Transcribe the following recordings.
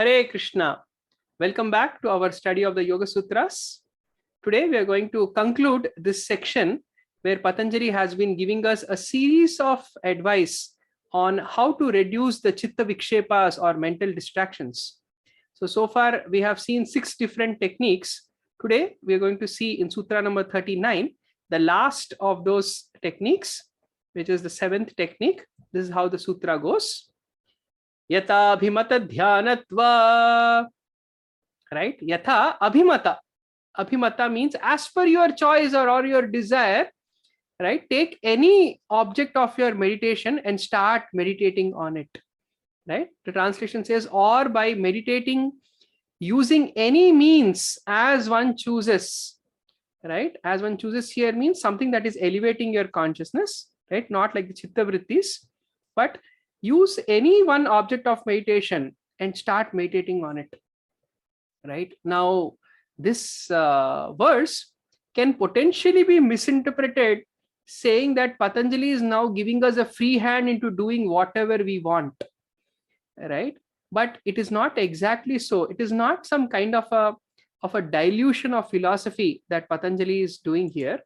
Hare Krishna. Welcome back to our study of the Yoga Sutras. Today we are going to conclude this section where Patanjali has been giving us a series of advice on how to reduce the chitta vikshepas or mental distractions. So far we have seen 6 different techniques. Today we are going to see in Sutra number 39, the last of those techniques, which is the 7th technique. This is how the sutra goes. Yata abhimata dhyanatva. Right? Yatha abhimata. Abhimata means as per your choice or your desire, right? Take any object of your meditation and start meditating on it. Right? The translation says, or by meditating using any means as one chooses. Right? As one chooses here means something that is elevating your consciousness, right? Not like the chitta vrittis, but use any one object of meditation and start meditating on it. Right now, this verse can potentially be misinterpreted, saying that Patanjali is now giving us a free hand into doing whatever we want. Right? But it is not exactly so. It is not some kind of a dilution of philosophy that Patanjali is doing here,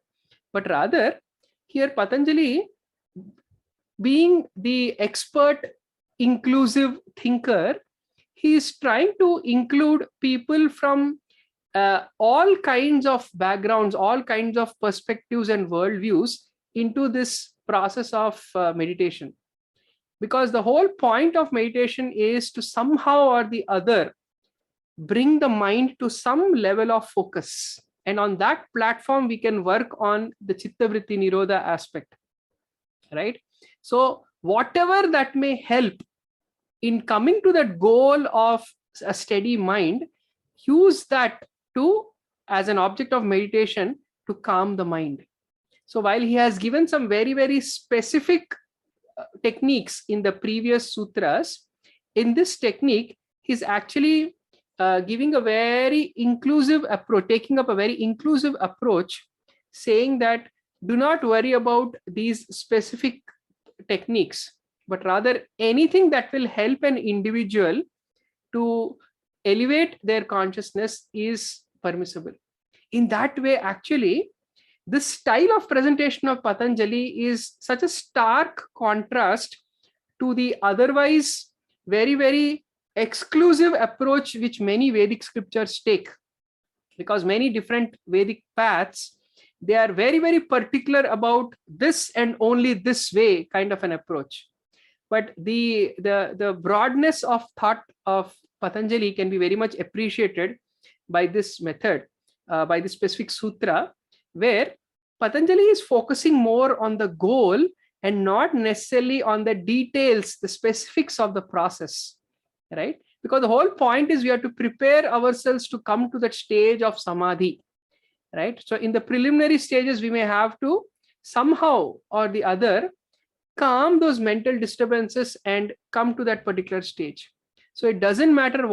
but rather here Patanjali, being the expert inclusive thinker, he is trying to include people from all kinds of backgrounds, all kinds of perspectives and worldviews into this process of meditation. Because the whole point of meditation is to somehow or the other bring the mind to some level of focus. And on that platform, we can work on the chitta vritti nirodha aspect. Right? So whatever that may help in coming to that goal of a steady mind, use that as an object of meditation to calm the mind. So while he has given some very, very specific techniques in the previous sutras, in this technique, he's actually giving a very inclusive approach, taking up a very inclusive approach, saying that do not worry about these specific techniques, but rather anything that will help an individual to elevate their consciousness is permissible. In that way, actually, this style of presentation of Patanjali is such a stark contrast to the otherwise very, very exclusive approach which many Vedic scriptures take. Because many different Vedic paths, they are very, very particular about this and only this way kind of an approach. But the broadness of thought of Patanjali can be very much appreciated by this method, by this specific sutra, where Patanjali is focusing more on the goal and not necessarily on the details, the specifics of the process, right? Because the whole point is we have to prepare ourselves to come to that stage of Samadhi, right? So in the preliminary stages, we may have to somehow or the other calm those mental disturbances and come to that particular stage. So it doesn't matter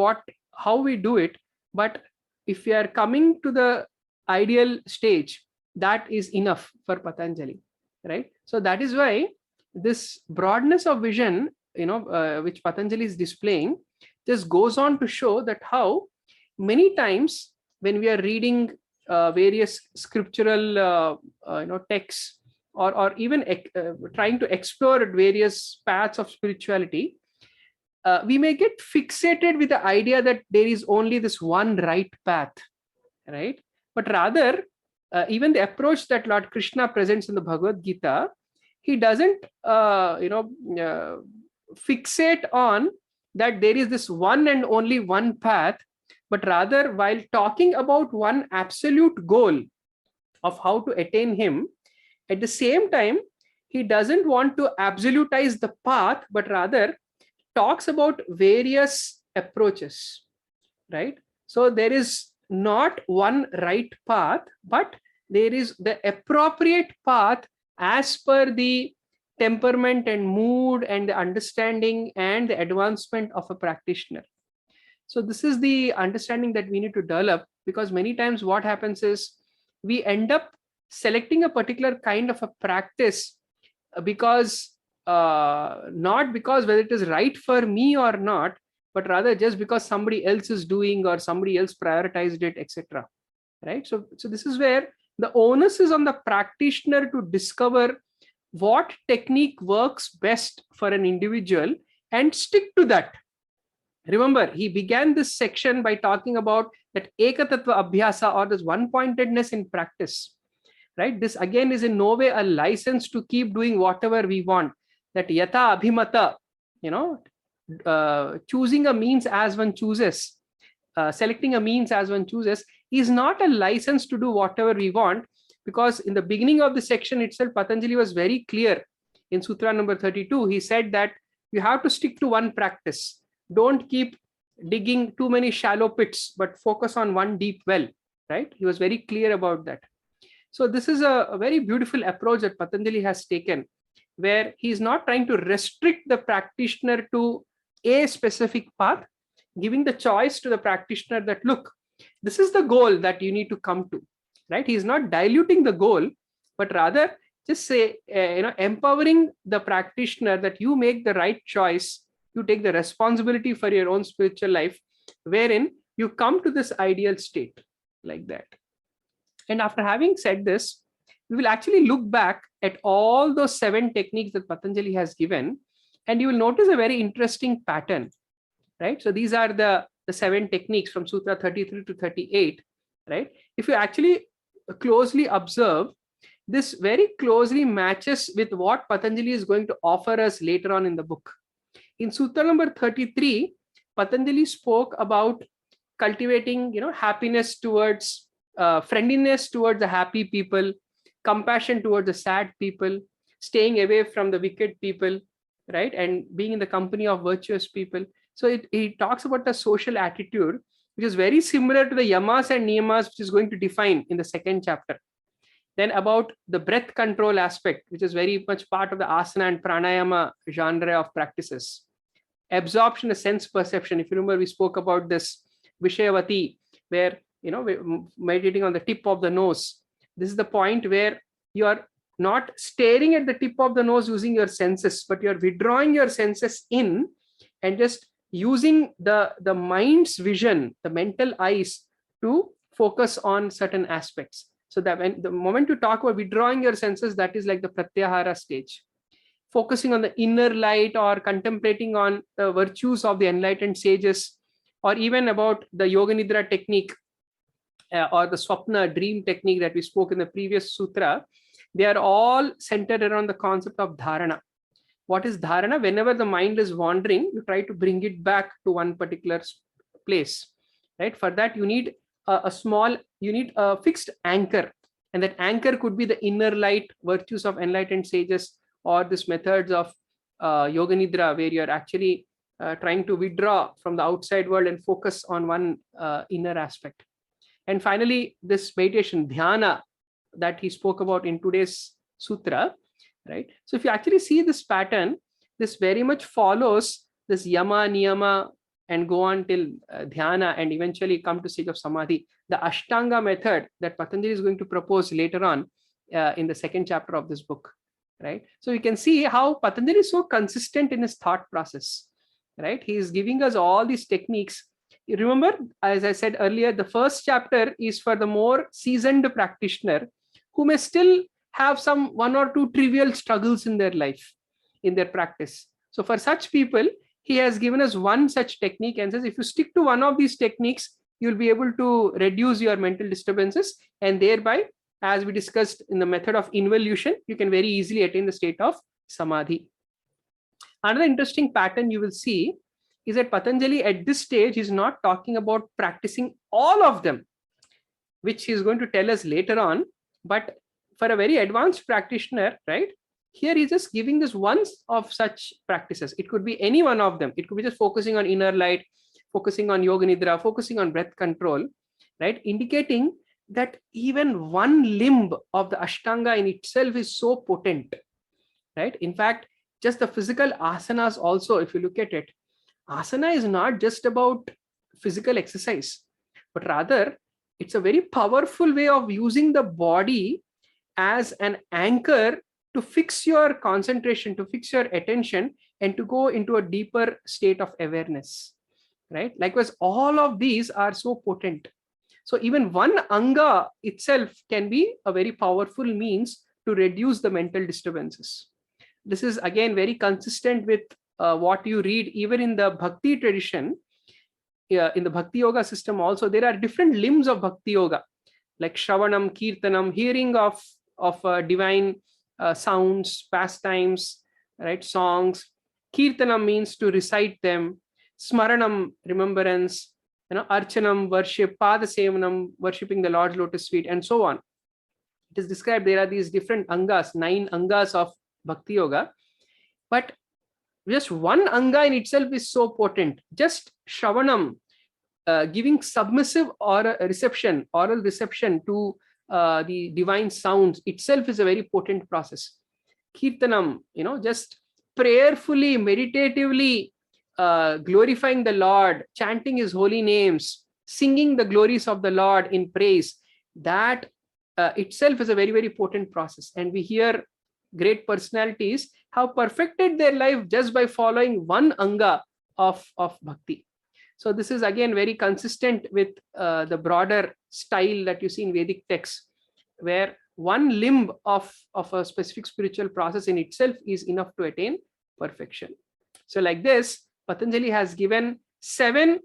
how we do it, but if we are coming to the ideal stage, that is enough for Patanjali, right? So that is why this broadness of vision, which Patanjali is displaying, just goes on to show that how many times when we are reading various scriptural texts, or even trying to explore various paths of spirituality, we may get fixated with the idea that there is only this one right path, right? But rather, even the approach that Lord Krishna presents in the Bhagavad Gita, he doesn't, fixate on that there is this one and only one path, but rather while talking about one absolute goal of how to attain him, at the same time, he doesn't want to absolutize the path, but rather talks about various approaches, right? So there is not one right path, but there is the appropriate path as per the temperament and mood and the understanding and the advancement of a practitioner. So this is the understanding that we need to develop, because many times what happens is we end up selecting a particular kind of a practice because not because whether it is right for me or not, but rather just because somebody else is doing or somebody else prioritized it, etc. Right? So this is where the onus is on the practitioner to discover what technique works best for an individual and stick to that. Remember, he began this section by talking about that ekatattva abhyasa, or this one-pointedness in practice. Right? This again is in no way a license to keep doing whatever we want. That yata abhimata, choosing a means as one chooses, selecting a means as one chooses, is not a license to do whatever we want. Because in the beginning of the section itself, Patanjali was very clear. In Sutra number 32, he said that you have to stick to one practice. Don't keep digging too many shallow pits, but focus on one deep well. Right? He was very clear about that. So this is a very beautiful approach that Patanjali has taken, where he's not trying to restrict the practitioner to a specific path, giving the choice to the practitioner that, look, this is the goal that you need to come to. Right? He's not diluting the goal, but rather just say, empowering the practitioner that you make the right choice, you take the responsibility for your own spiritual life, wherein you come to this ideal state like that. And after having said this, we will actually look back at all those 7 techniques that Patanjali has given, and you will notice a very interesting pattern. Right? So these are the 7 techniques from Sutra 33 to 38. Right? If you actually closely observe, this very closely matches with what Patanjali is going to offer us later on in the book. In Sutra number 33, Patanjali spoke about cultivating, happiness towards, friendliness towards the happy people, compassion towards the sad people, staying away from the wicked people, right? And being in the company of virtuous people. So he talks about the social attitude, which is very similar to the yamas and niyamas, which is going to define in the 2nd chapter. Then about the breath control aspect, which is very much part of the asana and pranayama genre of practices. Absorption, the sense perception. If you remember, we spoke about this Vishayavati, where we're meditating on the tip of the nose. This is the point where you are not staring at the tip of the nose using your senses, but you're withdrawing your senses in and just using the mind's vision, the mental eyes, to focus on certain aspects. So that when the moment you talk about withdrawing your senses, that is like the pratyahara stage. Focusing on the inner light or contemplating on the virtues of the enlightened sages, or even about the yoga nidra technique or the swapna dream technique that we spoke in the previous sutra, they are all centered around the concept of dharana. What is dharana? Whenever the mind is wandering, you try to bring it back to one particular place. Right? For that, you need a fixed anchor, and that anchor could be the inner light, virtues of enlightened sages, or this methods of yoga nidra, where you're actually trying to withdraw from the outside world and focus on one inner aspect. And finally, this meditation, dhyana, that he spoke about in today's sutra, right? So if you actually see this pattern, this very much follows this yama, niyama, and go on till dhyana, and eventually come to stage of samadhi. The Ashtanga method that Patanjali is going to propose later on in the 2nd chapter of this book. Right? So you can see how Patanjali is so consistent in his thought process. Right? He is giving us all these techniques. You remember, as I said earlier, the 1st chapter is for the more seasoned practitioner who may still have some 1 or 2 trivial struggles in their life, in their practice. So for such people, he has given us one such technique and says, if you stick to one of these techniques, you'll be able to reduce your mental disturbances, and thereby, as we discussed in the method of involution, you can very easily attain the state of samadhi. Another interesting pattern you will see is that Patanjali at this stage is not talking about practicing all of them, which he is going to tell us later on. But for a very advanced practitioner, right, here he's just giving this one of such practices. It could be any one of them. It could be just focusing on inner light, focusing on yoga nidra, focusing on breath control, right, indicating that even one limb of the Ashtanga in itself is so potent, right? In fact, just the physical asanas also, if you look at it, asana is not just about physical exercise, but rather it's a very powerful way of using the body as an anchor to fix your concentration, to fix your attention, and to go into a deeper state of awareness. right? Likewise, all of these are so potent. So even one anga itself can be a very powerful means to reduce the mental disturbances. This is again very consistent with what you read even in the bhakti tradition. In the bhakti yoga system also, there are different limbs of bhakti yoga, like shravanam, kirtanam, hearing of divine sounds, pastimes, right? Songs. Kirtanam means to recite them. Smaranam, remembrance. Archanam, worship. Padasevanam, worshipping the Lord's lotus feet, and so on. It is described there are these different angas, 9 angas of bhakti yoga, but just one anga in itself is so potent. Just shravanam, giving submissive oral reception to the divine sounds itself is a very potent process. Kirtanam, just prayerfully, meditatively glorifying the Lord, chanting his holy names, singing the glories of the Lord in praise, that itself is a very, very potent process. And we hear great personalities have perfected their life just by following one anga of bhakti. So this is again very consistent with the broader style that you see in Vedic texts, where one limb of a specific spiritual process in itself is enough to attain perfection. So like this, Patanjali has given 7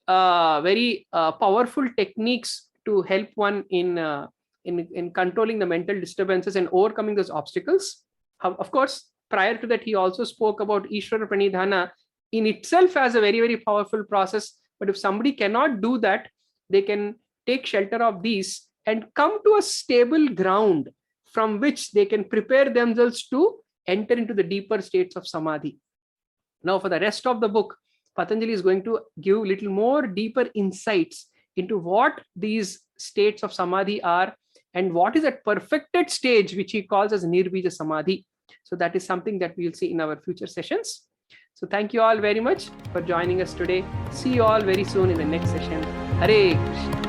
very powerful techniques to help one in controlling the mental disturbances and overcoming those obstacles. Of course, prior to that, he also spoke about Ishvara Pranidhana in itself as a very, very powerful process. But if somebody cannot do that, they can take shelter of these and come to a stable ground from which they can prepare themselves to enter into the deeper states of Samadhi. Now, for the rest of the book, Patanjali is going to give little more deeper insights into what these states of Samadhi are and what is that perfected stage which he calls as Nirbija Samadhi. So that is something that we will see in our future sessions. So thank you all very much for joining us today. See you all very soon in the next session. Hare Krishna.